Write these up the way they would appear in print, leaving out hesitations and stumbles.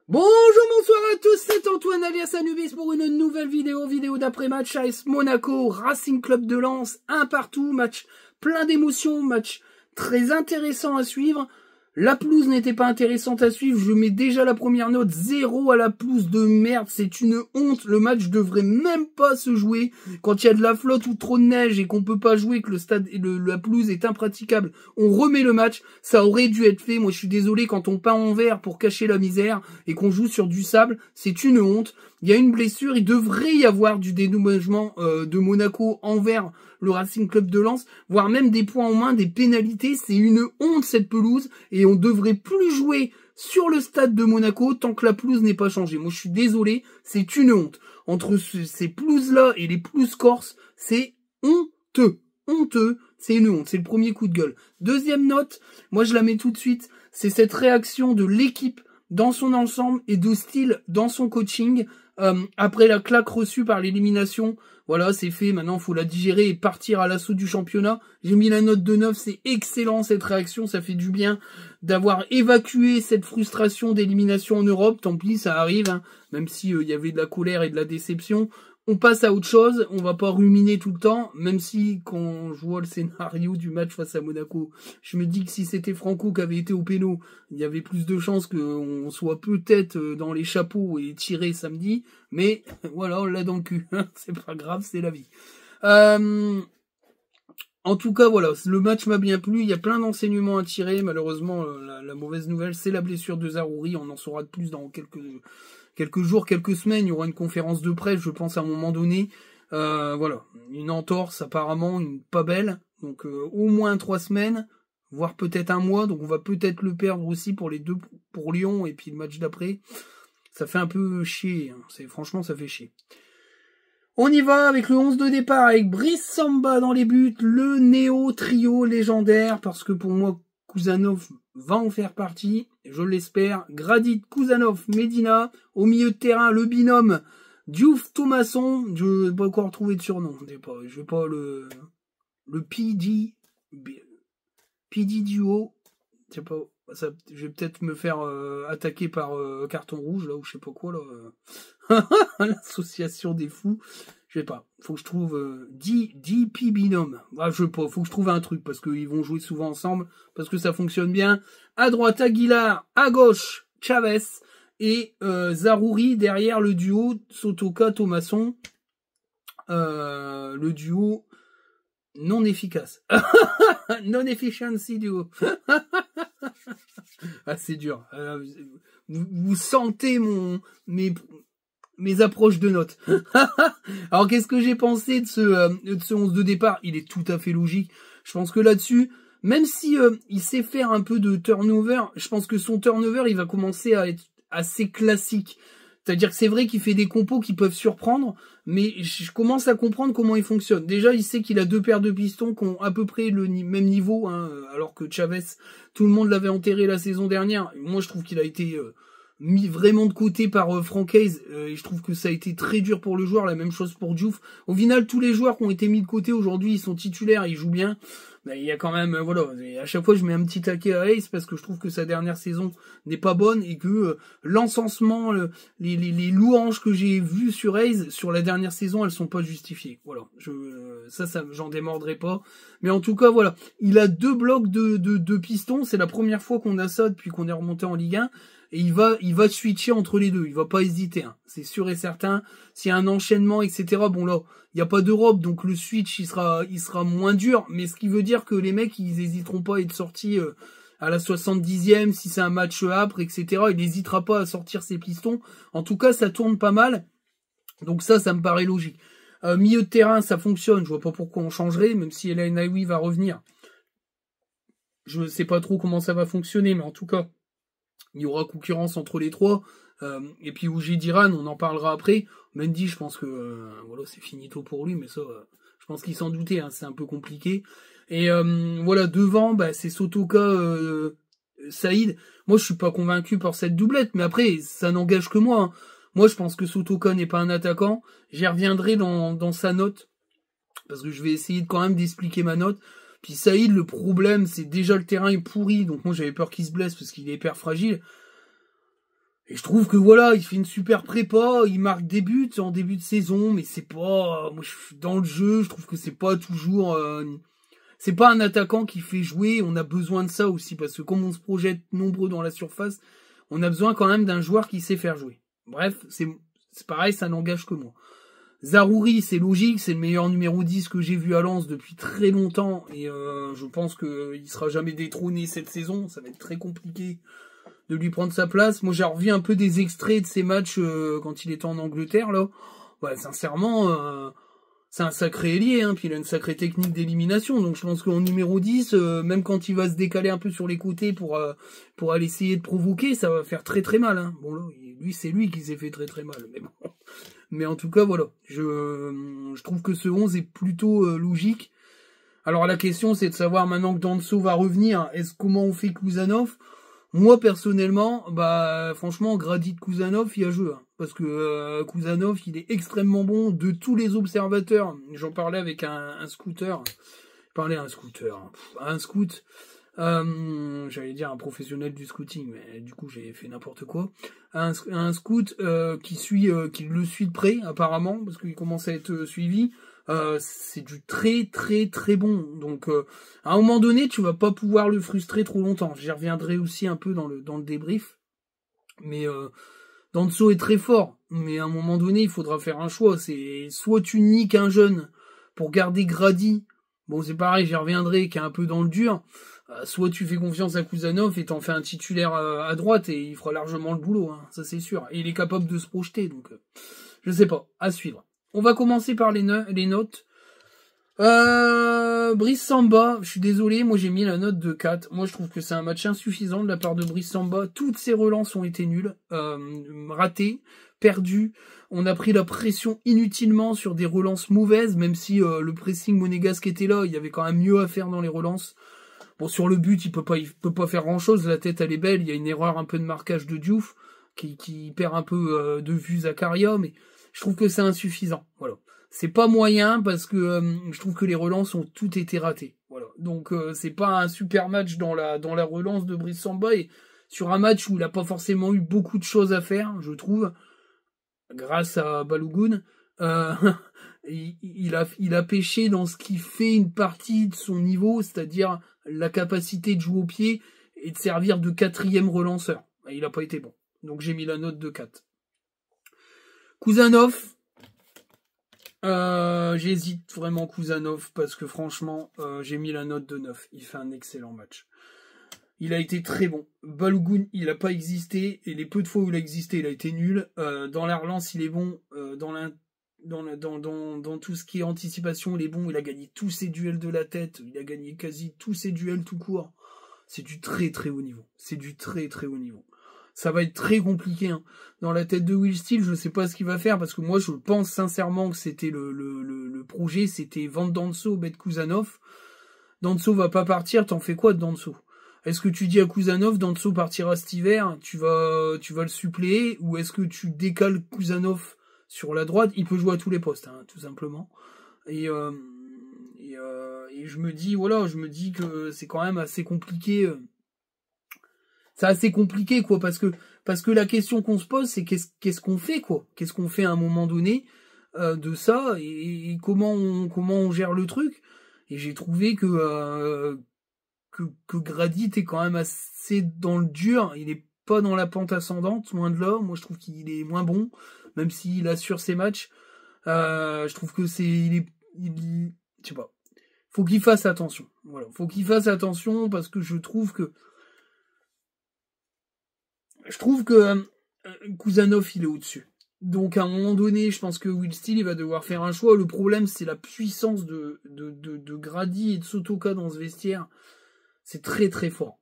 Bonjour, bonsoir à tous, c'est Antoine alias Anubis pour une nouvelle vidéo d'après-match AS Monaco, Racing Club de Lens, un partout, match plein d'émotions, match très intéressant à suivre. La pelouse n'était pas intéressante à suivre, je mets déjà la première note, 0 à la pelouse de merde, c'est une honte, le match devrait même pas se jouer. Quand il y a de la flotte ou trop de neige et qu'on peut pas jouer, que le stade et la pelouse est impraticable, on remet le match, ça aurait dû être fait. Moi je suis désolé, quand on peint en vert pour cacher la misère et qu'on joue sur du sable, c'est une honte. Il y a une blessure, il devrait y avoir du dédommagement de Monaco envers le Racing Club de Lens, voire même des points en moins, des pénalités. C'est une honte cette pelouse et on devrait plus jouer sur le stade de Monaco tant que la pelouse n'est pas changée. Moi je suis désolé, c'est une honte. Entre ces pelouses-là et les pelouses corses, c'est honteux. Honteux, c'est une honte, c'est le premier coup de gueule. Deuxième note, moi je la mets tout de suite, c'est cette réaction de l'équipe dans son ensemble et de style dans son coaching. Après la claque reçue par l'élimination, voilà, c'est fait, maintenant faut la digérer et partir à l'assaut du championnat. J'ai mis la note de 9, c'est excellent cette réaction, ça fait du bien d'avoir évacué cette frustration d'élimination en Europe. Tant pis, ça arrive, hein, même si y avait de la colère et de la déception. On passe à autre chose, on va pas ruminer tout le temps, même si quand je vois le scénario du match face à Monaco, je me dis que si c'était Franco qui avait été au péno, il y avait plus de chances qu'on soit peut-être dans les chapeaux et tiré samedi, mais voilà, on l'a dans le cul, c'est pas grave, c'est la vie. En tout cas, voilà, le match m'a bien plu, il y a plein d'enseignements à tirer, malheureusement, la mauvaise nouvelle, c'est la blessure de Zaroury, on en saura de plus dans quelques jours, quelques semaines, il y aura une conférence de presse, je pense, à un moment donné. Voilà, une entorse apparemment, pas belle, donc au moins 3 semaines, voire peut-être un mois, donc on va peut-être le perdre aussi pour les deux, pour Lyon et puis le match d'après. Ça fait un peu chier, hein. Franchement ça fait chier. On y va avec le 11 de départ, avec Brice Samba dans les buts, le néo-trio légendaire, parce que pour moi, Kouzanov va en faire partie, je l'espère. Gradit, Kouzanov, Medina. Au milieu de terrain, le binôme Diouf, Thomasson. Je vais pas encore trouver de surnom. Je vais pas le PD duo. Je sais pas. Ça, je vais peut-être me faire attaquer par carton rouge, là, ou je sais pas quoi, là. L'association des fous. Je sais pas, faut que je trouve DP binôme. Ah, je sais pas, faut que je trouve un truc parce qu'ils vont jouer souvent ensemble, parce que ça fonctionne bien. À droite Aguilar, à gauche Chavez et Zaroury derrière le duo Sotoka Thomasson. Le duo non efficace. Non efficiency duo. Ah, c'est dur. Vous sentez mes approches de notes. Alors qu'est-ce que j'ai pensé de ce 11 de départ? Il est tout à fait logique. Je pense que là-dessus, même si il sait faire un peu de turnover, je pense que son turnover, il va commencer à être assez classique. C'est-à-dire que c'est vrai qu'il fait des compos qui peuvent surprendre, mais je commence à comprendre comment il fonctionne. Déjà, il sait qu'il a deux paires de pistons qui ont à peu près le même niveau, hein, alors que Chavez, tout le monde l'avait enterré la saison dernière. Moi, je trouve qu'il a été mis vraiment de côté par Francaise, et je trouve que ça a été très dur pour le joueur, la même chose pour Diouf. Au final, tous les joueurs qui ont été mis de côté aujourd'hui, ils sont titulaires, ils jouent bien. Mais il y a quand même, voilà, et à chaque fois je mets un petit taquet à Hayes parce que je trouve que sa dernière saison n'est pas bonne et que l'encensement, les louanges que j'ai vues sur Hayes sur la dernière saison, elles sont pas justifiées. Voilà, ça j'en démordrai pas. Mais en tout cas, voilà, il a deux blocs de pistons, c'est la première fois qu'on a ça depuis qu'on est remonté en Ligue 1. Et il va switcher entre les deux, il va pas hésiter, hein. C'est sûr et certain. S'il y a un enchaînement, etc. Bon là, il y a pas d'Europe, donc le switch il sera moins dur, mais ce qui veut dire que les mecs ils hésiteront pas à être sortis à la 70e, si c'est un match âpre, etc. Il n'hésitera pas à sortir ses pistons. En tout cas, ça tourne pas mal, donc ça me paraît logique. Milieu de terrain, ça fonctionne, je vois pas pourquoi on changerait, même si El Ainaoui va revenir. Je sais pas trop comment ça va fonctionner, mais en tout cas, il y aura concurrence entre les trois. Et puis Oujé Diran, on en parlera après. Mendy, je pense que voilà, c'est finito pour lui, mais ça, je pense qu'il s'en doutait, hein, c'est un peu compliqué. Et voilà, devant, bah, c'est Sotoka, Saïd. Moi, je suis pas convaincu par cette doublette, mais après, ça n'engage que moi, hein. Moi, je pense que Sotoka n'est pas un attaquant. J'y reviendrai dans sa note, parce que je vais essayer quand même d'expliquer ma note. Puis Saïd, le problème, c'est déjà le terrain est pourri, donc moi j'avais peur qu'il se blesse parce qu'il est hyper fragile. Et je trouve que voilà, il fait une super prépa, il marque des buts en début de saison, mais c'est pas, moi, dans le jeu, je trouve que c'est pas toujours, c'est pas un attaquant qui fait jouer. On a besoin de ça aussi parce que comme on se projette nombreux dans la surface, on a besoin quand même d'un joueur qui sait faire jouer. Bref, c'est pareil, ça n'engage que moi. Zaroury, c'est logique, c'est le meilleur numéro 10 que j'ai vu à Lens depuis très longtemps et je pense qu'il sera jamais détrôné cette saison. Ça va être très compliqué de lui prendre sa place. Moi, j'ai revu un peu des extraits de ses matchs quand il était en Angleterre, là. Ouais, sincèrement, c'est un sacré ailier, hein, puis il a une sacrée technique d'élimination. Donc, je pense qu'en numéro 10, même quand il va se décaler un peu sur les côtés pour aller essayer de provoquer, ça va faire très très mal, hein. Bon, là, lui, c'est lui qui s'est fait très très mal, mais bon. Mais en tout cas, voilà. Je trouve que ce 11 est plutôt logique. Alors, la question, c'est de savoir maintenant que Danso va revenir, comment on fait Kouzanov? Moi, personnellement, bah, franchement, Grady de Kouzanov, il y a jeu. Hein, parce que Kouzanov, il est extrêmement bon de tous les observateurs. J'en parlais avec un scooter. Je parlais à un scooter. Un scout. J'allais dire un professionnel du scouting, mais du coup, j'ai fait n'importe quoi. Un scout qui le suit de près, apparemment, parce qu'il commence à être suivi. C'est du très très très bon. Donc à un moment donné, tu vas pas pouvoir le frustrer trop longtemps. J'y reviendrai aussi un peu dans le débrief. Mais Danso est très fort. Mais à un moment donné, il faudra faire un choix. C'est soit tu niques un jeune pour garder Grady. Bon, c'est pareil, j'y reviendrai, qui est un peu dans le dur. Soit tu fais confiance à Kouzanov et t'en fais un titulaire à droite et il fera largement le boulot, hein, ça c'est sûr. Et il est capable de se projeter, donc je sais pas, à suivre. On va commencer par les notes. Brice Samba, je suis désolé, moi j'ai mis la note de 4. Moi je trouve que c'est un match insuffisant de la part de Brice Samba. Toutes ses relances ont été nulles, ratées, perdues. On a pris la pression inutilement sur des relances mauvaises, même si le pressing monégasque était là, il y avait quand même mieux à faire dans les relances. Bon, sur le but, il peut pas faire grand chose, la tête elle est belle, il y a une erreur un peu de marquage de Diouf, qui perd un peu de vue Zakaria, mais je trouve que c'est insuffisant, voilà. C'est pas moyen parce que je trouve que les relances ont toutes été ratées, voilà. Donc c'est pas un super match dans la relance de Brice Samba, et sur un match où il a pas forcément eu beaucoup de choses à faire, je trouve, grâce à Balogun, il a pêché dans ce qui fait une partie de son niveau, c'est-à-dire la capacité de jouer au pied et de servir de quatrième relanceur. Il n'a pas été bon. Donc j'ai mis la note de 4. Kouzanov, j'hésite vraiment Kouzanov parce que franchement, j'ai mis la note de 9. Il fait un excellent match. Il a été très bon. Balogun, il n'a pas existé, et les peu de fois où il a existé, il a été nul. Dans la relance, il est bon. Dans tout ce qui est anticipation, il est bon. Il a gagné tous ses duels de la tête. Il a gagné quasi tous ses duels tout court. C'est du très très haut niveau. C'est du très très haut niveau. Ça va être très compliqué. Hein. Dans la tête de Will Steele, je sais pas ce qu'il va faire, parce que moi, je pense sincèrement que c'était le projet, c'était vendre Danso, mettre Kouzanov. Danso va pas partir, t'en fais quoi de Danso? Est-ce que tu dis à Kouzanov, Danso partira cet hiver, tu vas le suppléer, ou est-ce que tu décales Kouzanov sur la droite? Il peut jouer à tous les postes, hein, tout simplement. Et je me dis, voilà, que c'est quand même assez compliqué. C'est assez compliqué, quoi, parce que la question qu'on se pose, c'est qu'est-ce qu'on fait, quoi? Qu'est-ce qu'on fait à un moment donné de ça, et comment on gère le truc? Et j'ai trouvé que Grady était quand même assez dans le dur. Il est pas dans la pente ascendante, loin de là. Moi, je trouve qu'il est moins bon, même s'il assure ses matchs. Je trouve que je sais pas. Faut qu'il fasse attention. Voilà. Faut qu'il fasse attention parce que je trouve que Kouzanov, il est au-dessus. Donc, à un moment donné, je pense que Will Steele, il va devoir faire un choix. Le problème, c'est la puissance de Grady et de Sotoka dans ce vestiaire. C'est très très fort.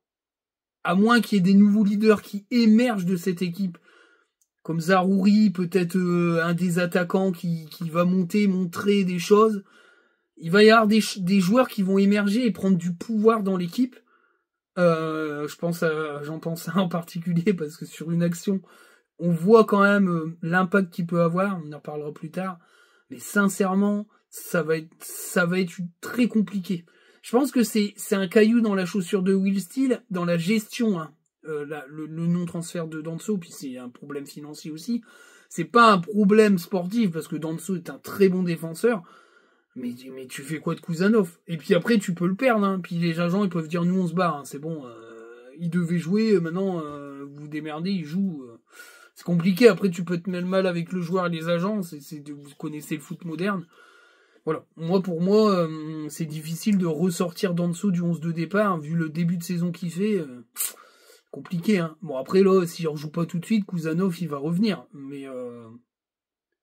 À moins qu'il y ait des nouveaux leaders qui émergent de cette équipe, comme Zaroury, peut-être un des attaquants qui va montrer des choses. Il va y avoir des joueurs qui vont émerger et prendre du pouvoir dans l'équipe. J'en pense à en particulier parce que sur une action, on voit quand même l'impact qu'il peut avoir. On en parlera plus tard. Mais sincèrement, ça va être très compliqué. Je pense que c'est un caillou dans la chaussure de Will Steele, dans la gestion, hein, le non-transfert de Danso, puis c'est un problème financier aussi. C'est pas un problème sportif, parce que Danso est un très bon défenseur, mais tu fais quoi de Kuzanov? Et puis après, tu peux le perdre, hein. Puis les agents, ils peuvent dire, nous, on se barre, hein. C'est bon, il devait jouer, maintenant, vous vous démerdez, il joue. C'est compliqué, après, tu peux te mettre mal avec le joueur et les agents, vous connaissez le foot moderne. Voilà. Pour moi, c'est difficile de ressortir Danso du 11 de départ, hein, vu le début de saison qu'il fait. Compliqué, hein. Bon, après, là, s'il rejoue pas tout de suite, Kuzanov, il va revenir. Mais,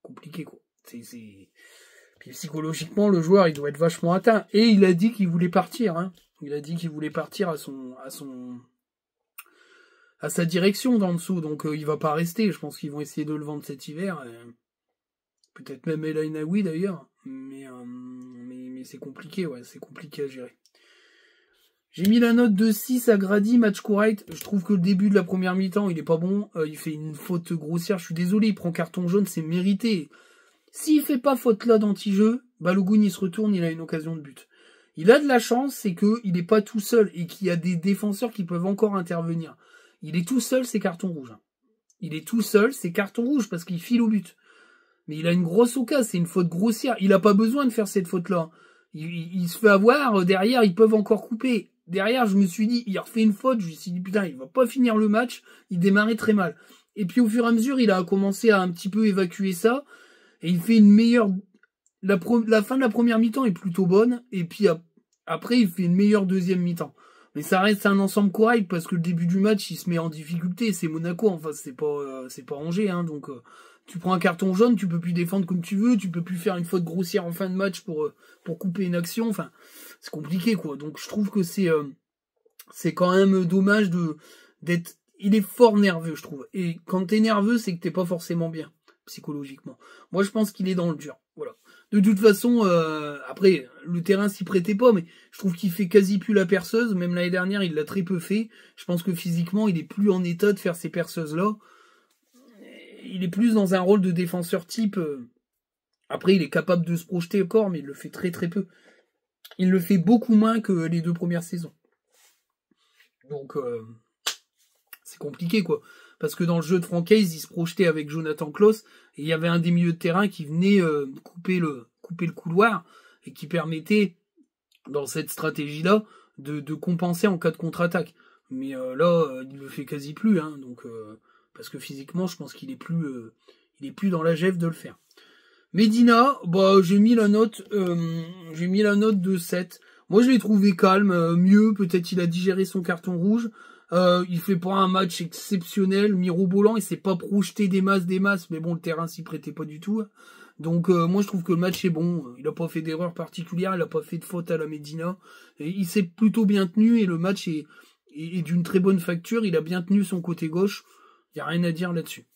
compliqué, quoi. Puis psychologiquement, le joueur, il doit être vachement atteint. Et il a dit qu'il voulait partir, hein. Il a dit qu'il voulait partir à sa direction d'en dessous. Donc, il va pas rester. Je pense qu'ils vont essayer de le vendre cet hiver. Peut-être même El Ainaoui, d'ailleurs. Mais c'est compliqué, ouais. C'est compliqué à gérer. J'ai mis la note de 6 à Grady, match correct. Je trouve que le début de la première mi-temps, il est pas bon. Il fait une faute grossière. Je suis désolé, il prend carton jaune, c'est mérité. S'il fait pas faute là d'anti-jeu, Balogun il se retourne, il a une occasion de but. Il a de la chance, c'est qu'il n'est pas tout seul et qu'il y a des défenseurs qui peuvent encore intervenir. Il est tout seul, c'est carton rouge. Il est tout seul, c'est carton rouge parce qu'il file au but. Mais il a une grosse occasion, c'est une faute grossière. Il a pas besoin de faire cette faute-là. Il se fait avoir, derrière, ils peuvent encore couper. Derrière, je me suis dit, il refait une faute, je me suis dit, putain, il va pas finir le match, il démarrait très mal. Et puis au fur et à mesure, il a commencé à un petit peu évacuer ça. Et il fait une meilleure... La fin de la première mi-temps est plutôt bonne. Et puis après, il fait une meilleure deuxième mi-temps. Mais ça reste un ensemble correct parce que le début du match, il se met en difficulté. C'est Monaco, enfin, c'est pas Angers. Hein, donc, tu prends un carton jaune, tu peux plus défendre comme tu veux. Tu peux plus faire une faute grossière en fin de match pour couper une action. Enfin, c'est compliqué, quoi. Donc, je trouve que c'est quand même dommage d'être... Il est fort nerveux, je trouve. Et quand t'es nerveux, c'est que t'es pas forcément bien psychologiquement. Moi, je pense qu'il est dans le dur. Voilà. De toute façon, après, le terrain s'y prêtait pas, mais je trouve qu'il fait quasi plus la perceuse. Même l'année dernière, il l'a très peu fait. Je pense que physiquement, il est plus en état de faire ces perceuses-là. Il est plus dans un rôle de défenseur type. Après, il est capable de se projeter encore, mais il le fait très très peu. Il le fait beaucoup moins que les 2 premières saisons. Donc, c'est compliqué, quoi. Parce que dans le jeu de Francaise, il se projetait avec Jonathan Klaus, et il y avait un des milieux de terrain qui venait couper le couloir, et qui permettait, dans cette stratégie-là, de compenser en cas de contre-attaque. Mais là, il le fait quasi plus, hein, donc parce que physiquement, je pense qu'il est plus dans la gève de le faire. Medina, bah j'ai mis la note de 7. Moi je l'ai trouvé calme, mieux, peut-être il a digéré son carton rouge. Il fait pas un match exceptionnel, mirobolant, il s'est pas projeté des masses, mais bon, le terrain s'y prêtait pas du tout. Donc moi je trouve que le match est bon, il a pas fait d'erreur particulière, il a pas fait de faute à la Medina, et il s'est plutôt bien tenu et le match est d'une très bonne facture, il a bien tenu son côté gauche, il y a rien à dire là-dessus.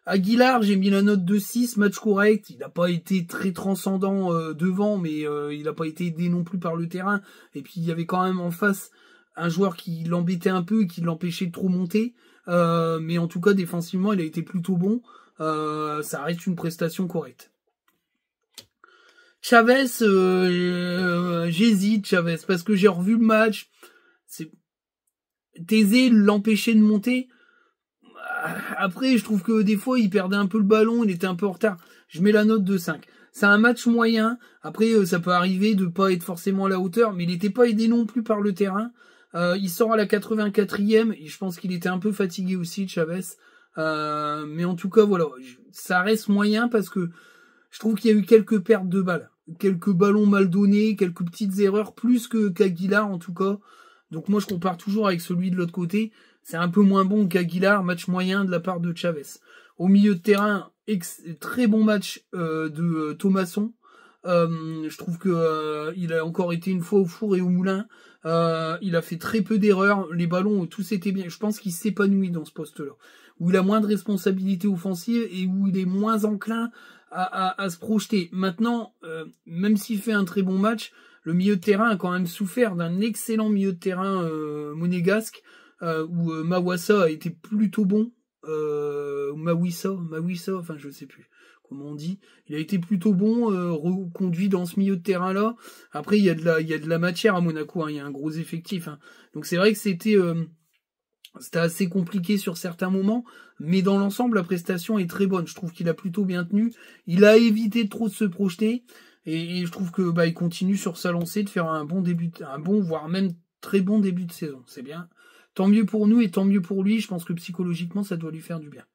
Aguilar, j'ai mis la note de 6, match correct, il n'a pas été très transcendant devant, mais il n'a pas été aidé non plus par le terrain, et puis il y avait quand même en face un joueur qui l'embêtait un peu et qui l'empêchait de trop monter, mais en tout cas défensivement il a été plutôt bon, ça reste une prestation correcte. Chavez, j'hésite Chavez, parce que j'ai revu le match, Thésée l'empêchait de monter. Après, je trouve que des fois, il perdait un peu le ballon, il était un peu en retard. Je mets la note de 5. C'est un match moyen. Après, ça peut arriver de pas être forcément à la hauteur, mais il n'était pas aidé non plus par le terrain. Il sort à la 84e, et je pense qu'il était un peu fatigué aussi, Chavez. Mais en tout cas, voilà, ça reste moyen parce que je trouve qu'il y a eu quelques pertes de balles. Quelques ballons mal donnés, quelques petites erreurs, plus qu'Aguilar en tout cas. Donc moi, je compare toujours avec celui de l'autre côté. C'est un peu moins bon qu'Aguilar, match moyen de la part de Chavez. Au milieu de terrain, très bon match de Thomasson. Je trouve que il a encore été une fois au four et au moulin. Il a fait très peu d'erreurs. Les ballons, tous étaient bien. Je pense qu'il s'épanouit dans ce poste-là. Où il a moins de responsabilités offensives et où il est moins enclin à se projeter. Maintenant, même s'il fait un très bon match, le milieu de terrain a quand même souffert d'un excellent milieu de terrain monégasque. Où Mawassa a été plutôt bon, Mawissa, enfin je sais plus comment on dit. Il a été plutôt bon, reconduit dans ce milieu de terrain là. Après il y a de la matière à Monaco, hein, il y a un gros effectif. Hein. Donc c'est vrai que c'était C'était assez compliqué sur certains moments, mais dans l'ensemble, la prestation est très bonne. Je trouve qu'il a plutôt bien tenu. Il a évité de trop se projeter, et je trouve que il continue sur sa lancée de faire un bon début, voire même très bon début de saison. C'est bien. Tant mieux pour nous et tant mieux pour lui. Je pense que psychologiquement, ça doit lui faire du bien.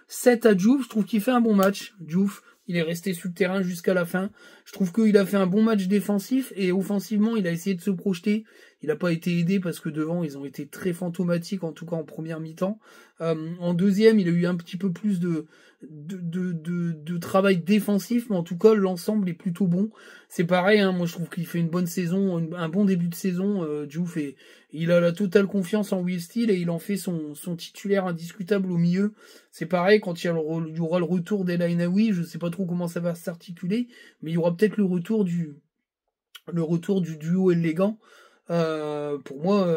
7 à Diouf, je trouve qu'il fait un bon match. Diouf, il est resté sur le terrain jusqu'à la fin. Je trouve qu'il a fait un bon match défensif et offensivement, il a essayé de se projeter. Il n'a pas été aidé parce que devant, ils ont été très fantomatiques, en tout cas en première mi-temps. En deuxième, il a eu un petit peu plus de travail défensif, mais en tout cas, l'ensemble est plutôt bon. C'est pareil, hein, moi je trouve qu'il fait une bonne saison, un bon début de saison, Diouf, et il a la totale confiance en Will Steele et il en fait son titulaire indiscutable au milieu. C'est pareil, quand il y aura le retour d'El Ainaoui, je sais pas trop comment ça va s'articuler, mais il y aura peut-être le retour du duo élégant. Pour moi,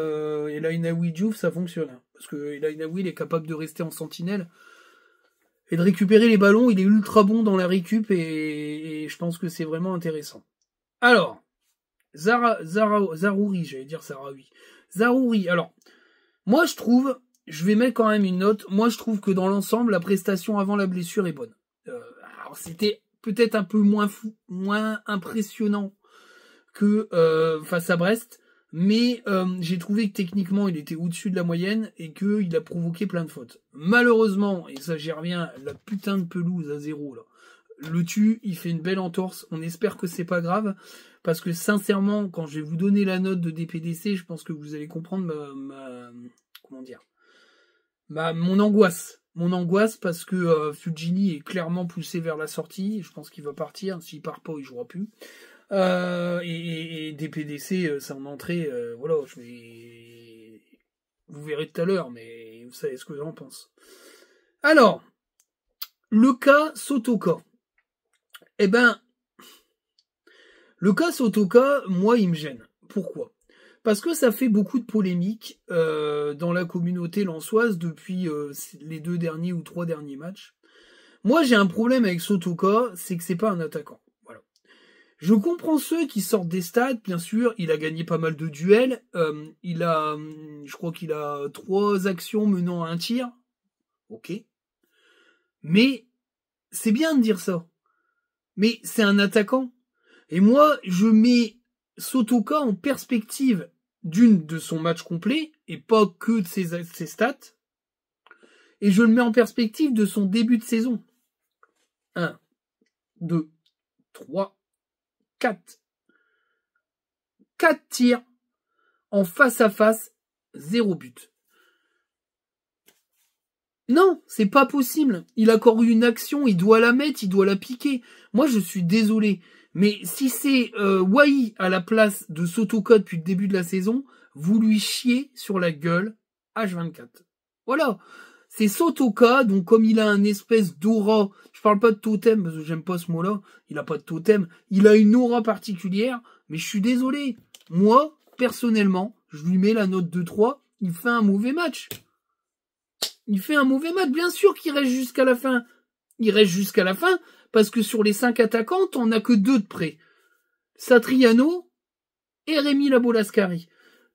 El Ainaoui Diouf, ça fonctionne. Hein, parce que El Ainaoui, il est capable de rester en sentinelle et de récupérer les ballons. Il est ultra bon dans la récup et je pense que c'est vraiment intéressant. Alors, Zaroury, j'allais dire Sarawi. Zaroury, alors, moi je trouve, je vais mettre quand même une note, moi je trouve que dans l'ensemble, la prestation avant la blessure est bonne. Alors c'était peut-être un peu moins impressionnant que face à Brest, mais j'ai trouvé que techniquement il était au-dessus de la moyenne et qu'il a provoqué plein de fautes. Malheureusement, et ça j'y reviens, la putain de pelouse à 0 là, le tue, il fait une belle entorse, on espère que c'est pas grave, parce que sincèrement, quand je vais vous donner la note de DPDC, je pense que vous allez comprendre mon angoisse. Mon angoisse parce que Fugini est clairement poussé vers la sortie, je pense qu'il va partir, s'il part pas, il jouera plus. Et DPDC, c'est en entrée, voilà, vous verrez tout à l'heure, mais vous savez ce que j'en pense. Alors, le cas Sotoka. Eh ben, le cas Sotoka, moi, il me gêne. Pourquoi ? Parce que ça fait beaucoup de polémiques dans la communauté lensoise depuis les 2 derniers ou 3 derniers matchs. Moi, j'ai un problème avec Sotoka, c'est que c'est pas un attaquant. Voilà. Je comprends ceux qui sortent des stats, bien sûr, il a gagné pas mal de duels, je crois qu'il a 3 actions menant à un tir. Ok. Mais, c'est bien de dire ça. Mais c'est un attaquant. Et moi, je mets Sotoka en perspective de son match complet, et pas que de ses stats. Et je le mets en perspective de son début de saison. 1, 2, 3, 4. 4 tirs en face à face, 0 but. Non, c'est pas possible. Il a encore eu une action, il doit la mettre, il doit la piquer. Moi, je suis désolé. Mais si c'est Wai à la place de Sotoka depuis le début de la saison, vous lui chiez sur la gueule H24. Voilà. C'est Sotoka, donc comme il a un espèce d'aura, je parle pas de totem, parce que j'aime pas ce mot-là, il a pas de totem, il a une aura particulière, mais je suis désolé. Moi, personnellement, je lui mets la note de 3, il fait un mauvais match. Il fait un mauvais match, bien sûr qu'il reste jusqu'à la fin. Il reste jusqu'à la fin, parce que sur les 5 attaquants, t'en as que 2 de près. Satriano et Rémi Labolascari.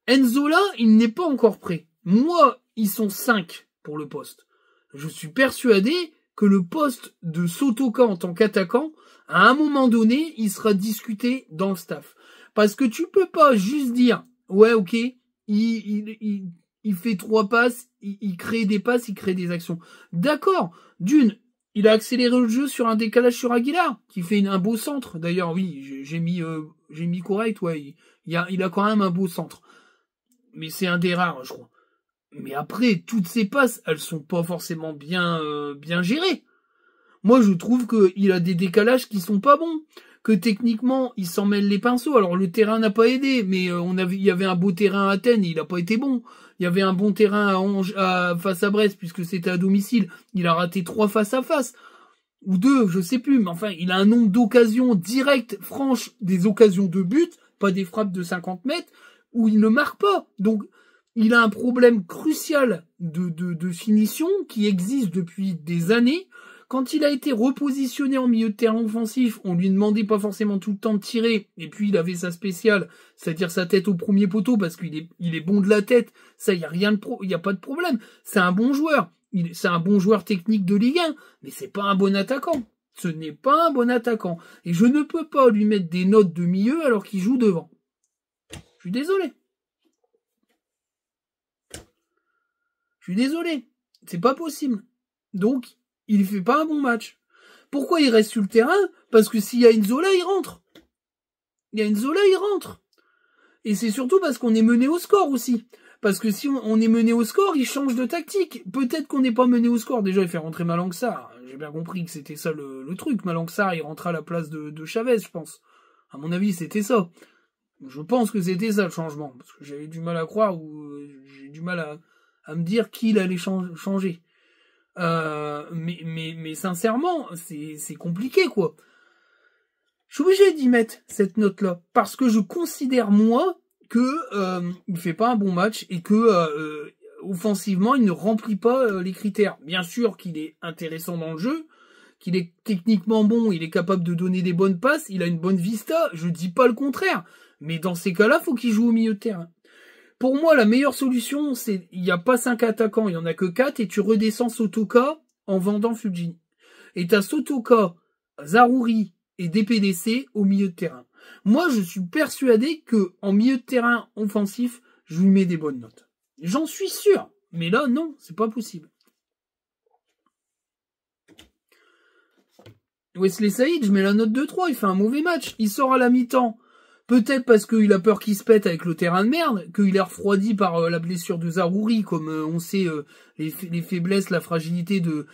Enzola, il n'est pas encore prêt. Moi, ils sont 5 pour le poste. Je suis persuadé que le poste de Sotoka en tant qu'attaquant, à un moment donné, il sera discuté dans le staff. Parce que tu peux pas juste dire, ouais, ok, il fait 3 passes, il crée des passes, il crée des actions. D'accord, il a accéléré le jeu sur un décalage sur Aguilar, qui fait un beau centre. D'ailleurs, oui, j'ai mis correct, ouais, il a quand même un beau centre. Mais c'est un des rares, je crois. Mais après, toutes ces passes, elles sont pas forcément bien gérées. Moi, je trouve qu'il a des décalages qui sont pas bons. Que techniquement, il s'en mêle les pinceaux. Alors, le terrain n'a pas aidé, mais il y avait un beau terrain à Athènes, il a pas été bon. Il y avait un bon terrain à Angers, face à Brest, puisque c'était à domicile. Il a raté 3 face à face. Ou 2, je sais plus. Mais enfin, il a un nombre d'occasions directes, franches, des occasions de but, pas des frappes de 50 mètres, où il ne marque pas. Donc, il a un problème crucial de finition qui existe depuis des années, Quand il a été repositionné en milieu de terrain offensif, on lui demandait pas forcément tout le temps de tirer, et puis il avait sa spéciale, c'est-à-dire sa tête au premier poteau, parce il est bon de la tête, ça y a pas de problème. C'est un bon joueur. C'est un bon joueur technique de Ligue 1, mais c'est pas un bon attaquant. Ce n'est pas un bon attaquant. Et je ne peux pas lui mettre des notes de milieu alors qu'il joue devant. Je suis désolé. C'est pas possible. Donc, il fait pas un bon match. Pourquoi il reste sur le terrain? Parce que s'il y a Nzola, il rentre. Et c'est surtout parce qu'on est mené au score aussi. Parce que si on est mené au score, il change de tactique. Peut-être qu'on n'est pas mené au score. Déjà, il fait rentrer Malang Sarr. J'ai bien compris que c'était ça le truc. Malang Sarr, il rentre à la place de Chavez, je pense. À mon avis, c'était ça. Je pense que c'était ça le changement. Parce que j'avais du mal à croire ou j'ai du mal à me dire qui il allait changer. Mais sincèrement, c'est compliqué, quoi. Je suis obligé d'y mettre cette note-là. Parce que je considère, moi, que il fait pas un bon match et que offensivement, il ne remplit pas les critères. Bien sûr qu'il est intéressant dans le jeu, qu'il est techniquement bon, il est capable de donner des bonnes passes, il a une bonne vista, je dis pas le contraire. Mais dans ces cas-là, faut qu'il joue au milieu de terrain. Pour moi, la meilleure solution, c'est, il n'y a pas 5 attaquants, il y en a que 4, et tu redescends Sotoka en vendant Fulgini. Et t'as Sotoka, Zaroury et DPDC au milieu de terrain. Moi, je suis persuadé que en milieu de terrain offensif, je lui mets des bonnes notes. J'en suis sûr. Mais là, non, c'est pas possible. Wesley Saïd, je mets la note de 3, il fait un mauvais match. Il sort à la mi-temps. Peut-être parce qu'il a peur qu'il se pète avec le terrain de merde, qu'il est refroidi par la blessure de Zaroury, comme on sait les faiblesses, la fragilité de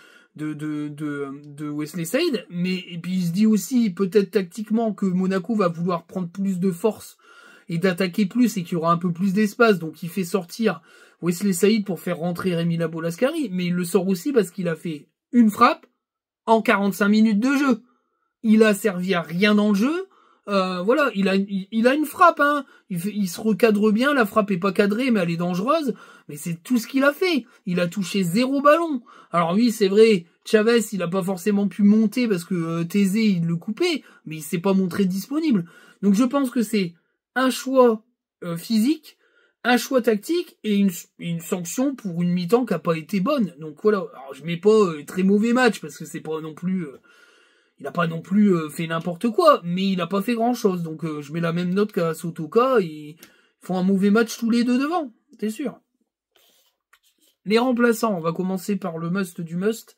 Wesley Saïd. Mais et puis il se dit aussi peut-être tactiquement que Monaco va vouloir prendre plus de force et d'attaquer plus et qu'il y aura un peu plus d'espace, donc il fait sortir Wesley Saïd pour faire rentrer Rémi Labo-Lascari, mais il le sort aussi parce qu'il a fait une frappe en 45 minutes de jeu. Il a servi à rien dans le jeu. Voilà, il a une frappe, hein. Il se recadre bien, la frappe est pas cadrée, mais elle est dangereuse. Mais c'est tout ce qu'il a fait. Il a touché 0 ballon. Alors oui, c'est vrai, Chavez, il a pas forcément pu monter parce que Thésée, il le coupait, mais il s'est pas montré disponible. Donc je pense que c'est un choix physique, un choix tactique et une sanction pour une mi-temps qui a pas été bonne. Donc voilà, alors je mets pas très mauvais match parce que c'est pas non plus... il a pas non plus fait n'importe quoi, mais il a pas fait grand chose. Donc je mets la même note qu'à Sotoka. Ils font un mauvais match tous les deux devant, c'est sûr. Les remplaçants, on va commencer par le must du must.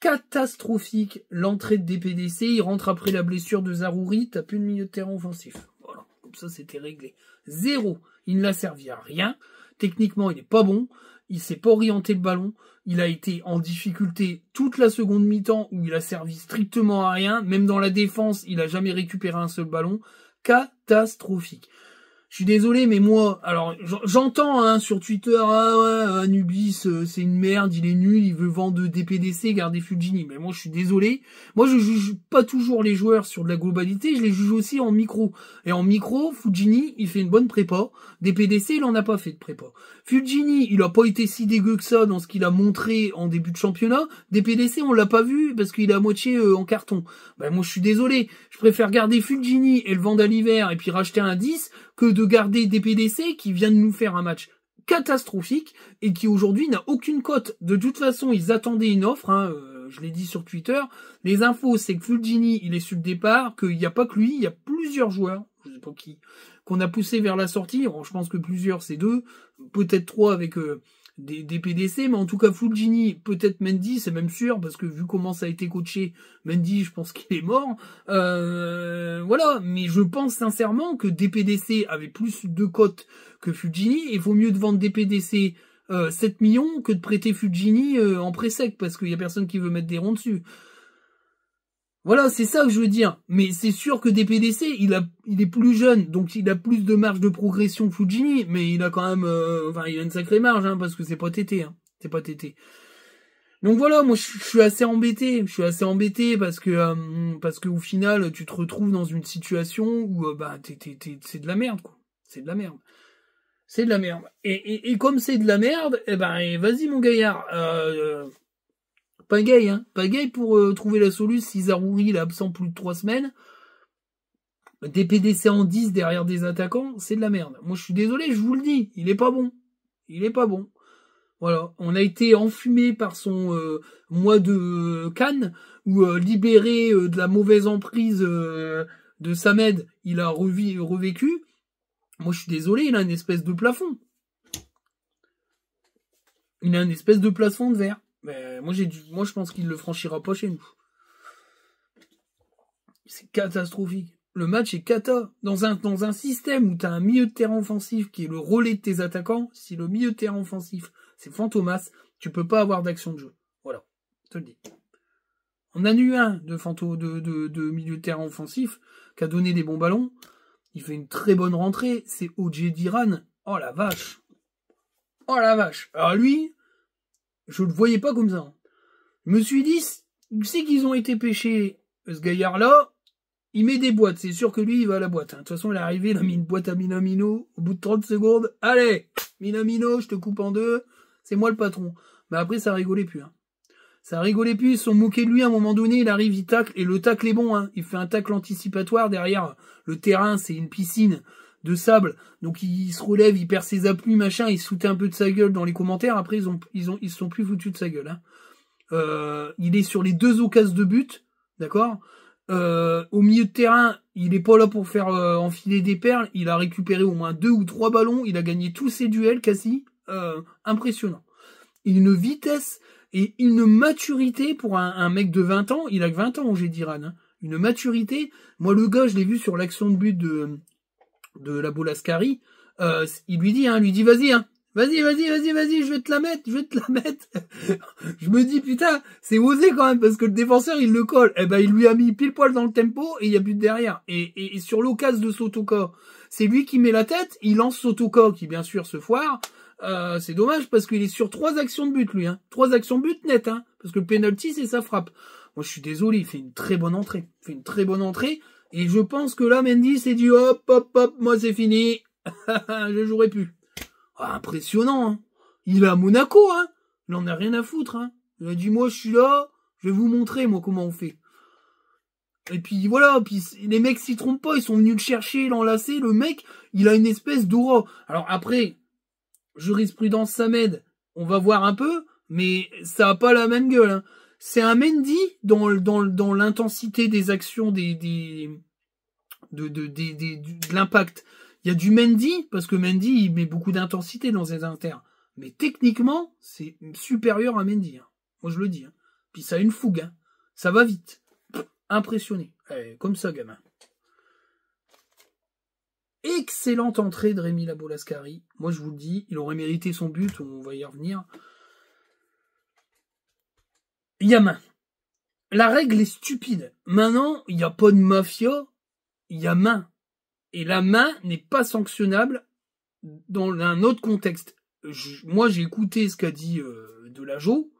Catastrophique, l'entrée de DPDC. Il rentre après la blessure de Zaroury. T'as plus de milieu de terrain offensif. Voilà, comme ça c'était réglé. 0, il ne l'a servi à rien. Techniquement, il est pas bon. Il s'est pas orienté le ballon. Il a été en difficulté toute la seconde mi-temps où il a servi strictement à rien. Même dans la défense, il a jamais récupéré un seul ballon. Catastrophique. Je suis désolé, mais moi, alors j'entends hein, sur Twitter, ah ouais, Anubis, c'est une merde, il est nul, il veut vendre DPDC, garder Fulgini. Mais moi, je suis désolé. Moi, je juge pas toujours les joueurs sur de la globalité, je les juge aussi en micro. Et en micro, Fulgini, il fait une bonne prépa. DPDC, il en a pas fait de prépa. Fulgini, il a pas été si dégueu que ça dans ce qu'il a montré en début de championnat. DPDC, on l'a pas vu parce qu'il est à moitié en carton. Ben moi, je suis désolé. Je préfère garder Fulgini et le vendre à l'hiver et puis racheter un 10 que de garder DPDC qui vient de nous faire un match catastrophique et qui aujourd'hui n'a aucune cote. De toute façon, ils attendaient une offre, hein, je l'ai dit sur Twitter. Les infos, c'est que Fulgini, il est sur le départ, qu'il n'y a pas que lui, il y a plusieurs joueurs, je sais pas qui, qu'on a poussé vers la sortie. Alors, je pense que plusieurs, c'est 2, peut-être 3 avec des PDC, mais en tout cas Fulgini, peut-être Mendy, c'est même sûr, parce que vu comment ça a été coaché, Mendy, je pense qu'il est mort. Voilà, mais je pense sincèrement que DPDC avait plus de cotes que Fulgini, et il vaut mieux de vendre DPDC 7 millions que de prêter Fulgini en pré-sec, parce qu'il y a personne qui veut mettre des ronds dessus. Voilà, c'est ça que je veux dire. Mais c'est sûr que DPDC, il est plus jeune, donc il a plus de marge de progression que Fulgini, mais il a quand même, il a une sacrée marge, hein, parce que c'est pas Tété, hein. C'est pas Tété. Donc voilà, moi je suis assez embêté. Je suis assez embêté parce que au final, tu te retrouves dans une situation où c'est de la merde, quoi. C'est de la merde. C'est de la merde. Et comme c'est de la merde, vas-y mon gaillard. Pagaille, hein. Pagaille pour trouver la solution si Zaroury il est absent plus de 3 semaines. Des PDC en 10 derrière des attaquants, c'est de la merde. Moi, je suis désolé, je vous le dis. Il est pas bon. Il est pas bon. Voilà. On a été enfumé par son mois de Cannes, où libéré de la mauvaise emprise de Samed, il a revécu. Moi, je suis désolé, il a une espèce de plafond. Il a une espèce de plafond de verre. Mais moi, je pense qu'il le franchira pas chez nous. C'est catastrophique. Le match est cata. Dans un système où tu as un milieu de terrain offensif qui est le relais de tes attaquants, si le milieu de terrain offensif, c'est Fantomas, tu peux pas avoir d'action de jeu. Voilà. Je te le dis. On a eu un de milieu de terrain offensif qui a donné des bons ballons. Il fait une très bonne rentrée. C'est OJ Diran. Oh la vache. Oh la vache. Alors lui, je le voyais pas comme ça. Je me suis dit, c'est qu'ils ont été pêchés, ce gaillard-là. Il met des boîtes, c'est sûr que lui, il va à la boîte. De toute façon, il est arrivé, il a mis une boîte à Minamino, au bout de 30 secondes. Allez, Minamino, je te coupe en deux, c'est moi le patron. Mais après, ça rigolait plus. Hein. Ça rigolait plus, ils se sont moqués de lui à un moment donné, il arrive, il tacle, et le tacle est bon. Hein. Il fait un tacle anticipatoire, derrière, le terrain, c'est une piscine de sable. Donc il se relève, il perd ses appuis, machin, il se foutait un peu de sa gueule dans les commentaires. Après, ils se sont plus foutus de sa gueule. Hein. Il est sur les 2 occasions de but, d'accord. Au milieu de terrain, il est pas là pour faire enfiler des perles. Il a récupéré au moins 2 ou 3 ballons. Il a gagné tous ses duels, quasi. Impressionnant. Une vitesse et une maturité pour un mec de 20 ans. Il a que 20 ans, j'ai dit Ran. Hein. Une maturité. Moi, le gars, je l'ai vu sur l'action de but de la Bolascari. Il lui dit, vas-y, hein. Vas-y, je vais te la mettre. Je me dis, putain, c'est osé quand même, parce que le défenseur, il le colle. Eh ben, il lui a mis pile poil dans le tempo, et il y a but derrière. Et sur l'occasion de Sotoka, c'est lui qui met la tête, il lance Sotoka, qui bien sûr se foire. C'est dommage, parce qu'il est sur 3 actions de but, lui, hein. 3 actions de but nettes, hein. Parce que le penalty, c'est sa frappe. Moi, je suis désolé, il fait une très bonne entrée. Et je pense que là, Mendy s'est dit, hop, moi, c'est fini. Je jouerai plus. Ah, impressionnant, hein. Il est à Monaco, hein. Il en a rien à foutre, hein. Il a dit, moi, je suis là, je vais vous montrer, moi, comment on fait. Et puis, voilà, puis les mecs s'y trompent pas, ils sont venus le chercher, l'enlacer, le mec, il a une espèce d'aura. Alors après, jurisprudence Samed, on va voir un peu, mais ça a pas la même gueule, hein. C'est un Mendy dans l'intensité des actions de l'impact. Il y a du Mendy, parce que Mendy, il met beaucoup d'intensité dans ses inters. Mais techniquement, c'est supérieur à Mendy. Hein. Moi, je le dis. Hein. Puis ça a une fougue. Hein. Ça va vite. Impressionné. Comme ça, gamin. Excellente entrée de Rémi Labolascari. Moi, je vous le dis, il aurait mérité son but. On va y revenir. Il y a main. La règle est stupide. Maintenant, il n'y a pas de mafia. Il y a main. Et la main n'est pas sanctionnable dans un autre contexte. Moi, j'ai écouté ce qu'a dit Delageau.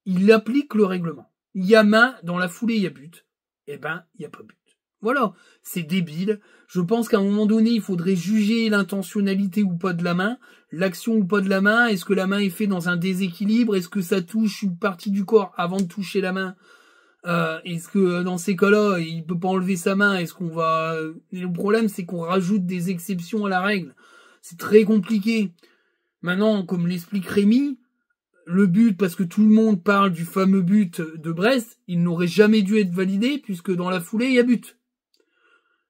Il applique le règlement. Il y a main, dans la foulée, il y a but. Eh ben, il n'y a pas but. Voilà, c'est débile. Je pense qu'à un moment donné, il faudrait juger l'intentionnalité ou pas de la main, l'action ou pas de la main. Est-ce que la main est faite dans un déséquilibre? Est-ce que ça touche une partie du corps avant de toucher la main? Est-ce que dans ces cas-là, il peut pas enlever sa main? Est-ce qu'on va... Le problème, c'est qu'on rajoute des exceptions à la règle. C'est très compliqué. Maintenant, comme l'explique Rémi, le but, parce que tout le monde parle du fameux but de Brest, il n'aurait jamais dû être validé, puisque dans la foulée, il y a but.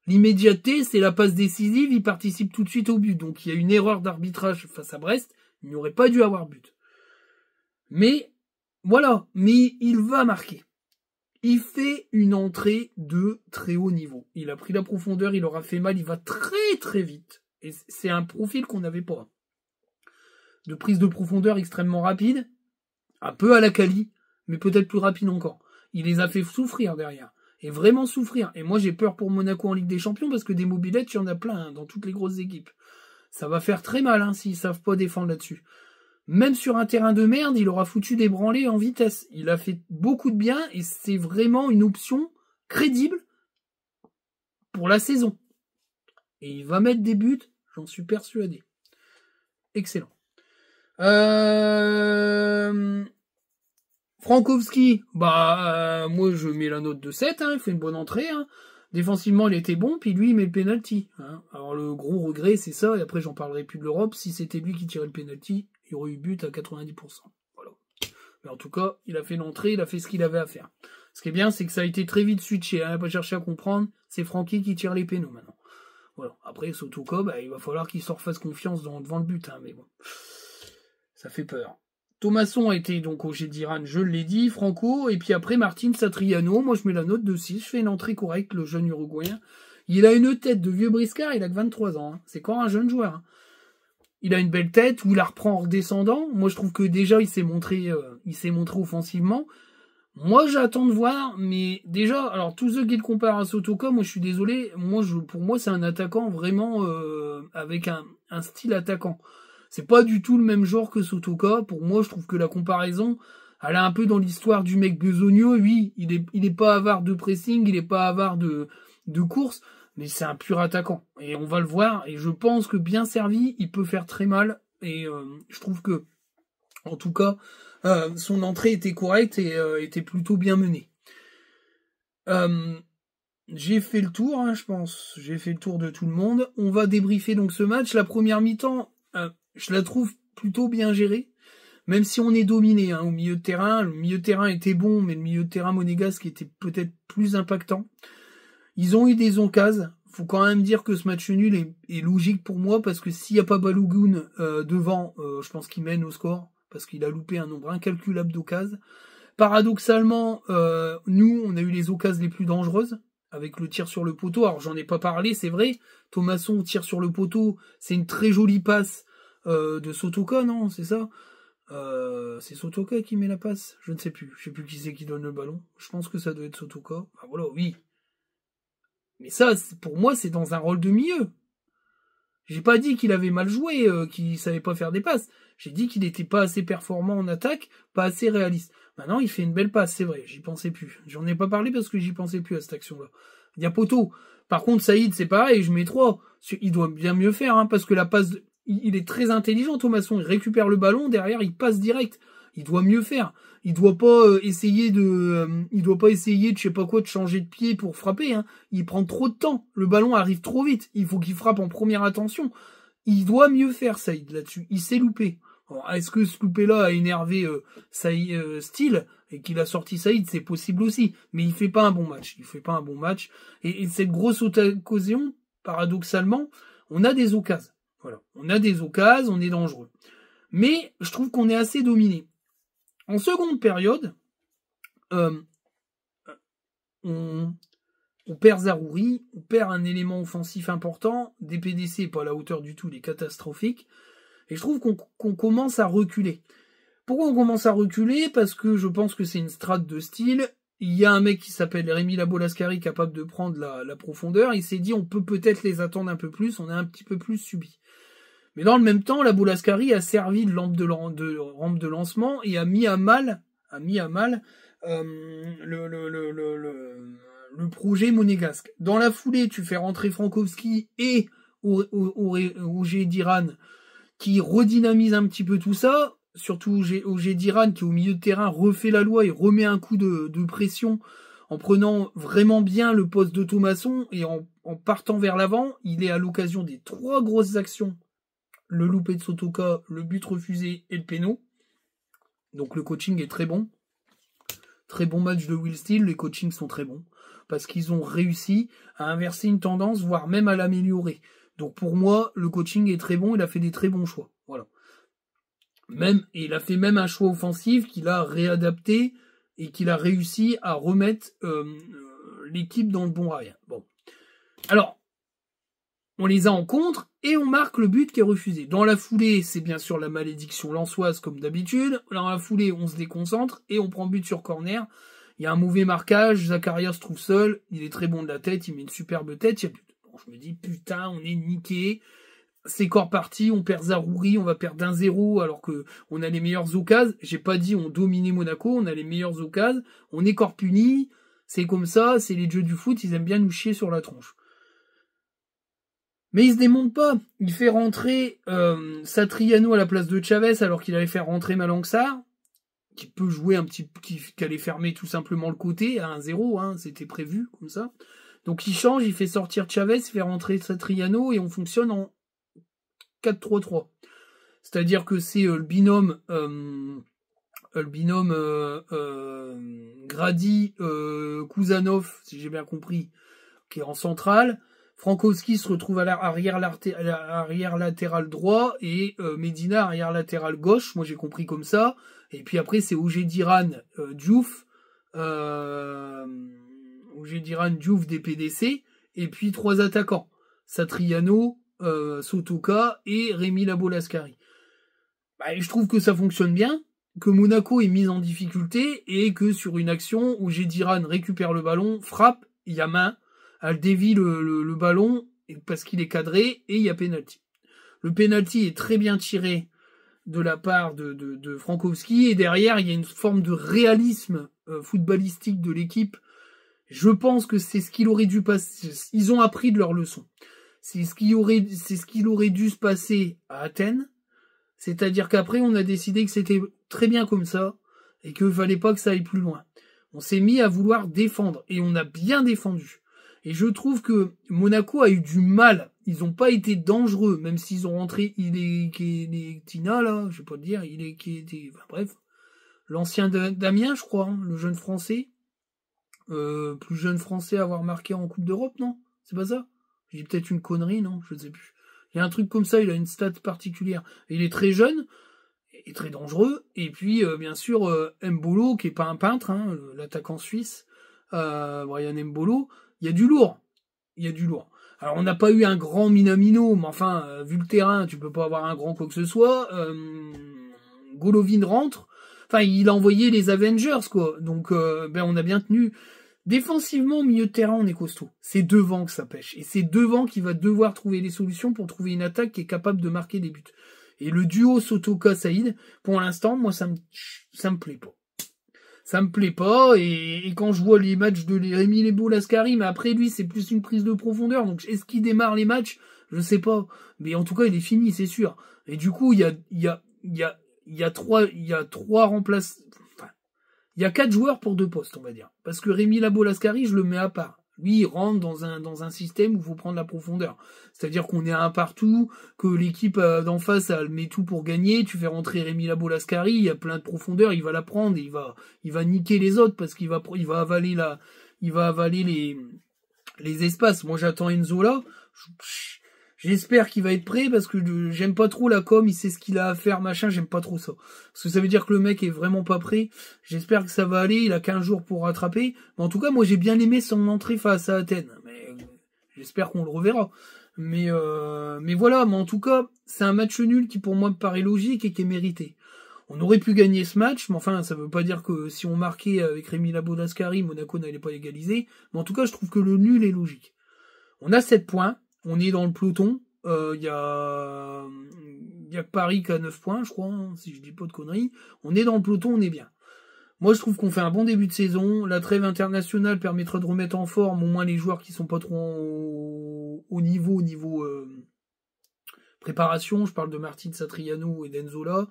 L'immédiateté, c'est la passe décisive, il participe tout de suite au but. Donc il y a une erreur d'arbitrage face à Brest, il n'y aurait pas dû avoir but. Mais, voilà, mais il va marquer. Il fait une entrée de très haut niveau. Il a pris la profondeur, il aura fait mal, il va très très vite. Et c'est un profil qu'on n'avait pas. De prise de profondeur extrêmement rapide, un peu à la Cali, mais peut-être plus rapide encore. Il les a fait souffrir derrière. Et vraiment souffrir. Et moi j'ai peur pour Monaco en Ligue des Champions parce que des mobilettes, il y en a plein hein, dans toutes les grosses équipes. Ça va faire très mal hein, s'ils savent pas défendre là-dessus. Même sur un terrain de merde, il aura foutu des branlées en vitesse. Il a fait beaucoup de bien et c'est vraiment une option crédible pour la saison. Et il va mettre des buts, j'en suis persuadé. Excellent. Frankowski, moi je mets la note de 7, il fait une bonne entrée. Défensivement, il était bon, puis lui, il met le penalty. Alors le gros regret, c'est ça, et après j'en parlerai plus de l'Europe. Si c'était lui qui tirait le penalty, il y aurait eu but à 90%. Voilà. Mais en tout cas, il a fait l'entrée, il a fait ce qu'il avait à faire. Ce qui est bien, c'est que ça a été très vite switché. Il n'a pas cherché à comprendre, c'est Francky qui tire les pénaux maintenant. Voilà. Après, Sotoka, il va falloir qu'il se refasse confiance devant le but, mais bon. Ça fait peur. Thomasson a été donc au Gédiran, je l'ai dit, Franco, et puis après Martin Satriano, moi je mets la note de 6, je fais une entrée correcte, le jeune Uruguayen. Il a une tête de vieux briscard, il a que 23 ans, c'est encore un jeune joueur. Il a une belle tête, où il la reprend en redescendant. Moi je trouve que déjà il s'est montré offensivement. Moi j'attends de voir, mais déjà, alors tous ceux qui le comparent à Sotoka, moi je suis désolé, pour moi c'est un attaquant vraiment avec un style attaquant. C'est pas du tout le même genre que Sotoka. Pour moi, je trouve que la comparaison, elle est un peu dans l'histoire du mec Besogno. Oui, il est pas avare de pressing, il est pas avare de course, mais c'est un pur attaquant. Et on va le voir. Et je pense que bien servi, il peut faire très mal. Et je trouve que, en tout cas, son entrée était correcte et était plutôt bien menée. J'ai fait le tour, je pense. J'ai fait le tour de tout le monde. On va débriefer donc ce match. La première mi-temps, je la trouve plutôt bien gérée, même si on est dominé au milieu de terrain. Le milieu de terrain était bon, mais le milieu de terrain monégasque était peut-être plus impactant. Ils ont eu des occasions. Faut quand même dire que ce match nul est logique pour moi, parce que s'il n'y a pas Balogun devant, je pense qu'il mène au score, parce qu'il a loupé un nombre incalculable d'occasions. Paradoxalement, nous, on a eu les occasions les plus dangereuses, avec le tir sur le poteau. Alors j'en ai pas parlé, c'est vrai. Thomasson tire sur le poteau, c'est une très jolie passe de Sotoka, non, c'est ça. C'est Sotoka qui met la passe, je ne sais plus. Je sais plus qui c'est qui donne le ballon. Je pense que ça doit être Sotoka. Voilà, oui. Mais ça, pour moi, c'est dans un rôle de milieu. J'ai pas dit qu'il avait mal joué, qu'il savait pas faire des passes. J'ai dit qu'il était pas assez performant en attaque, pas assez réaliste. Maintenant, il fait une belle passe, c'est vrai. J'y pensais plus. J'en ai pas parlé parce que j'y pensais plus à cette action-là. Il y a poteau. Par contre, Saïd, c'est pareil, je mets 3. Il doit bien mieux faire, parce que la passe, il est très intelligent, Thomasson. Il récupère le ballon, derrière, il passe direct. Il doit mieux faire. Il doit pas essayer de je sais pas quoi, de changer de pied pour frapper, Il prend trop de temps. Le ballon arrive trop vite. Il faut qu'il frappe en première attention. Il doit mieux faire, Saïd, là-dessus. Il s'est loupé. Alors, est-ce que ce loupé-là a énervé Steele et qu'il a sorti Saïd? C'est possible aussi. Mais il fait pas un bon match. Et cette grosse occasion, paradoxalement, on a des occasions. Voilà. On a des occasions, on est dangereux. Mais je trouve qu'on est assez dominé. En seconde période, on perd Zaroury, on perd un élément offensif important. DPDC n'est pas à la hauteur du tout, il est catastrophique. Et je trouve qu'on commence à reculer. Pourquoi on commence à reculer? Parce que je pense que c'est une strate de style. Il y a un mec qui s'appelle Rémi Labolascari capable de prendre la profondeur. Il s'est dit on peut peut-être les attendre un peu plus, on a un petit peu plus subi. Mais dans le même temps, Labolascari a servi de rampe de lancement et a mis à mal le projet monégasque. Dans la foulée, tu fais rentrer Frankowski et Oger Diran qui redynamise un petit peu tout ça. Surtout Oger Diran qui au milieu de terrain refait la loi et remet un coup de pression en prenant vraiment bien le poste de Thomasson et en partant vers l'avant. Il est à l'occasion des 3 grosses actions. Le loupé de Sotoka, le but refusé et le péno. Donc le coaching est très bon. Très bon match de Will Steele, les coachings sont très bons. Parce qu'ils ont réussi à inverser une tendance, voire même à l'améliorer. Donc pour moi, le coaching est très bon, il a fait des très bons choix. Voilà. Il a fait même un choix offensif qu'il a réadapté et qu'il a réussi à remettre l'équipe dans le bon rail. Bon. Alors, on les a en contre et on marque le but qui est refusé. Dans la foulée, c'est bien sûr la malédiction lensoise comme d'habitude. Dans la foulée, on se déconcentre et on prend but sur corner. Il y a un mauvais marquage, Zakaria se trouve seul, il est très bon de la tête, il met une superbe tête, il y a but. Bon, je me dis, putain, on est niqué. C'est corps parti, on perd Zaroury, on va perdre 1-0 alors que on a les meilleures occasions. J'ai pas dit on dominait Monaco, on a les meilleures occasions. On est corps puni, c'est comme ça, c'est les jeux du foot, ils aiment bien nous chier sur la tronche. Mais il se démonte pas. Il fait rentrer Satriano à la place de Chavez alors qu'il allait faire rentrer Malangsar. qui peut jouer un petit, qui allait fermer tout simplement le côté à 1-0, hein, c'était prévu comme ça. Donc il change, il fait sortir Chavez, il fait rentrer Satriano et on fonctionne en 4-3-3. C'est-à-dire que c'est le binôme Grady Kuzanov, si j'ai bien compris, qui est en centrale. Frankowski se retrouve à l'arrière latéral droit et Medina arrière latéral gauche. Moi j'ai compris comme ça. Et puis après c'est Ogediran Diouf des PDC et puis 3 attaquants. Satriano, Sotoka et Rémi Labo-Lascari. Bah, je trouve que ça fonctionne bien, que Monaco est mise en difficulté et que sur une action où Ogediran récupère le ballon, frappe, il y a main, elle dévie le ballon parce qu'il est cadré et il y a penalty. Le penalty est très bien tiré de la part de Frankowski et derrière il y a une forme de réalisme footballistique de l'équipe. Je pense que c'est ce qu'il aurait dû passer. Ils ont appris de leur leçon. C'est ce qu'il aurait dû se passer à Athènes. C'est-à-dire qu'après on a décidé que c'était très bien comme ça et qu'il fallait pas que ça aille plus loin. On s'est mis à vouloir défendre et on a bien défendu. Et je trouve que Monaco a eu du mal. Ils n'ont pas été dangereux, même s'ils ont rentré Tina, là, je vais pas te dire, enfin, bref. L'ancien Damien, je crois, hein, le jeune français. Plus jeune français à avoir marqué en Coupe d'Europe, non? C'est pas ça? J'ai peut-être une connerie, non? Je ne sais plus. Il y a un truc comme ça, il a une stat particulière. Il est très jeune, et très dangereux. Et puis, bien sûr, Mbolo, qui est pas un peintre, hein, l'attaquant suisse, Brian Mbolo. Il y a du lourd. Alors, on n'a pas eu un grand Minamino, mais enfin, vu le terrain, tu peux pas avoir un grand quoi que ce soit. Golovin rentre. Enfin, il a envoyé les Avengers, quoi. Donc, on a bien tenu. Défensivement, au milieu de terrain, on est costaud. C'est devant que ça pêche. Et c'est devant qu'il va devoir trouver les solutions pour trouver une attaque qui est capable de marquer des buts. Et le duo Sotoka-Saïd, pour l'instant, moi, ça me plaît pas. Ça me plaît pas, et quand je vois les matchs de Rémi Labo-Lascari, mais après lui, c'est plus une prise de profondeur, donc est-ce qu'il démarre les matchs? Je sais pas. Mais en tout cas, il est fini, c'est sûr. Et du coup, il y a trois remplaçants, enfin, il y a 4 joueurs pour 2 postes, on va dire. Parce que Rémi Labo-Lascari, je le mets à part. Lui, il rentre dans un système où il faut prendre la profondeur. C'est-à-dire qu'on est à un partout, que l'équipe d'en face, elle met tout pour gagner, tu fais rentrer Rémi Labo-Lascari, il y a plein de profondeur, il va la prendre, et il va niquer les autres, parce qu'il va avaler les espaces. Moi, j'attends Enzo là. J'espère qu'il va être prêt parce que j'aime pas trop la com, il sait ce qu'il a à faire, machin, j'aime pas trop ça. Parce que ça veut dire que le mec est vraiment pas prêt. J'espère que ça va aller, il a 15 jours pour rattraper. Mais en tout cas, moi j'ai bien aimé son entrée face à Athènes. Mais j'espère qu'on le reverra. Mais voilà, mais en tout cas, c'est un match nul qui pour moi me paraît logique et qui est mérité. On aurait pu gagner ce match, mais enfin, ça veut pas dire que si on marquait avec Rémi Labo-Lascari, Monaco n'allait pas égaliser. Mais en tout cas, je trouve que le nul est logique. On a 7 points. On est dans le peloton. Y a Paris qui a 9 points, je crois, hein, si je dis pas de conneries. On est dans le peloton, on est bien. Moi, je trouve qu'on fait un bon début de saison. La trêve internationale permettra de remettre en forme au moins les joueurs qui sont pas trop au niveau préparation. Je parle de Martin Satriano et d'Enzola.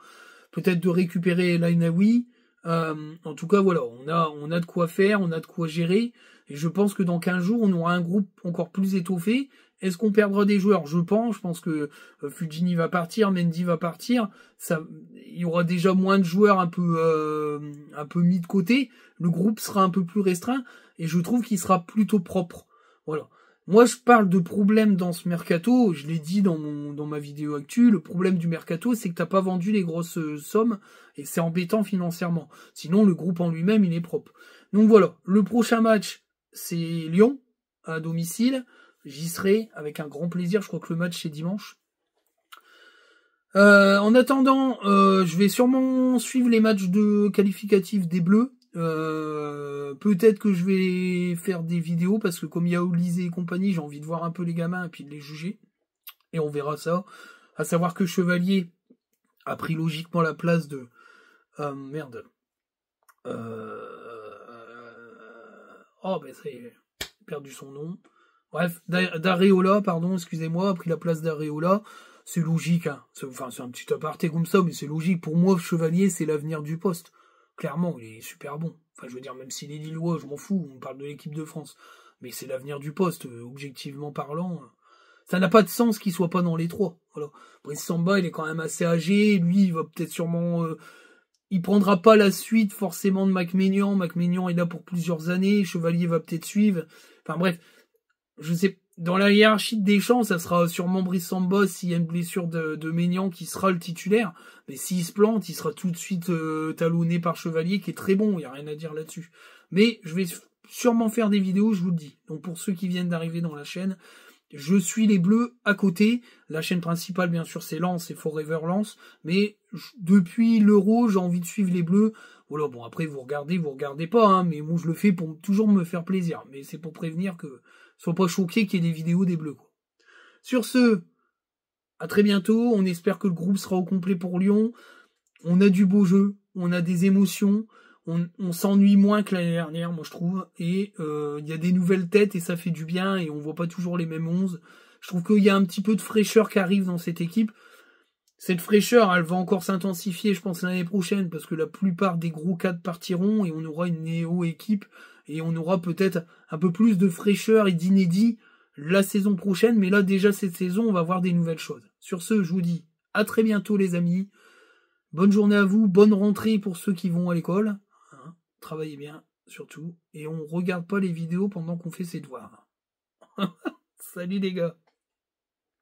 Peut-être de récupérer Lainaoui. En tout cas, voilà, on a de quoi faire, on a de quoi gérer. Et je pense que dans 15 jours, on aura un groupe encore plus étoffé. Est-ce qu'on perdra des joueurs? Je pense que Fujini va partir, Mendy va partir. Il y aura déjà moins de joueurs un peu mis de côté. Le groupe sera un peu plus restreint et je trouve qu'il sera plutôt propre. Voilà. Moi, je parle de problème dans ce mercato. Je l'ai dit dans ma vidéo actuelle. Le problème du mercato, c'est que t'as pas vendu les grosses sommes et c'est embêtant financièrement. Sinon, le groupe en lui-même, il est propre. Donc voilà. Le prochain match, c'est Lyon à domicile. J'y serai avec un grand plaisir. Je crois que le match c'est dimanche. En attendant, je vais sûrement suivre les matchs de qualificatifs des Bleus. Peut-être que je vais faire des vidéos parce que comme il y a Olysée et compagnie, j'ai envie de voir un peu les gamins et puis de les juger. Et on verra ça. À savoir que Chevalier a pris logiquement la place de j'ai perdu son nom. Bref, d'Areola, pardon, excusez-moi, a pris la place d'Areola. C'est logique, hein. C'est un petit aparté comme ça, mais c'est logique. Pour moi, Chevalier, c'est l'avenir du poste. Clairement, il est super bon. Enfin, je veux dire, même s'il est lillois, je m'en fous, on parle de l'équipe de France. Mais c'est l'avenir du poste, objectivement parlant. Ça n'a pas de sens qu'il soit pas dans les trois. Voilà. Brice Samba, il est quand même assez âgé. Lui, il va peut-être sûrement... il prendra pas la suite forcément de McMaignan. McMaignan est là pour plusieurs années. Chevalier va peut-être suivre. Enfin bref, je sais... Dans la hiérarchie de Deschamps, ça sera sûrement Brice Samba s'il y a une blessure de Maignan qui sera le titulaire. Mais s'il se plante, il sera tout de suite talonné par Chevalier qui est très bon, il n'y a rien à dire là-dessus. Mais je vais sûrement faire des vidéos, je vous le dis. Donc pour ceux qui viennent d'arriver dans la chaîne, je suis les Bleus à côté. La chaîne principale, bien sûr, c'est Lens et Forever Lens. Mais depuis l'Euro, j'ai envie de suivre les Bleus. Voilà, bon, après, vous regardez pas, hein, mais moi, je le fais pour toujours me faire plaisir. Mais c'est pour prévenir que sois pas choqués qu'il y ait des vidéos des Bleus, quoi. Sur ce, à très bientôt. On espère que le groupe sera au complet pour Lyon. On a du beau jeu, on a des émotions. On s'ennuie moins que l'année dernière, moi je trouve, et il y a des nouvelles têtes et ça fait du bien et on voit pas toujours les mêmes 11. Je trouve qu'il y a un petit peu de fraîcheur qui arrive dans cette équipe. Cette fraîcheur, elle va encore s'intensifier, je pense, l'année prochaine, parce que la plupart des gros cadres partiront et on aura une néo-équipe et on aura peut-être un peu plus de fraîcheur et d'inédit la saison prochaine, mais là déjà cette saison, on va voir des nouvelles choses. Sur ce, je vous dis à très bientôt les amis. Bonne journée à vous, bonne rentrée pour ceux qui vont à l'école. Travaillez bien, surtout. Et on regarde pas les vidéos pendant qu'on fait ses devoirs. Salut les gars.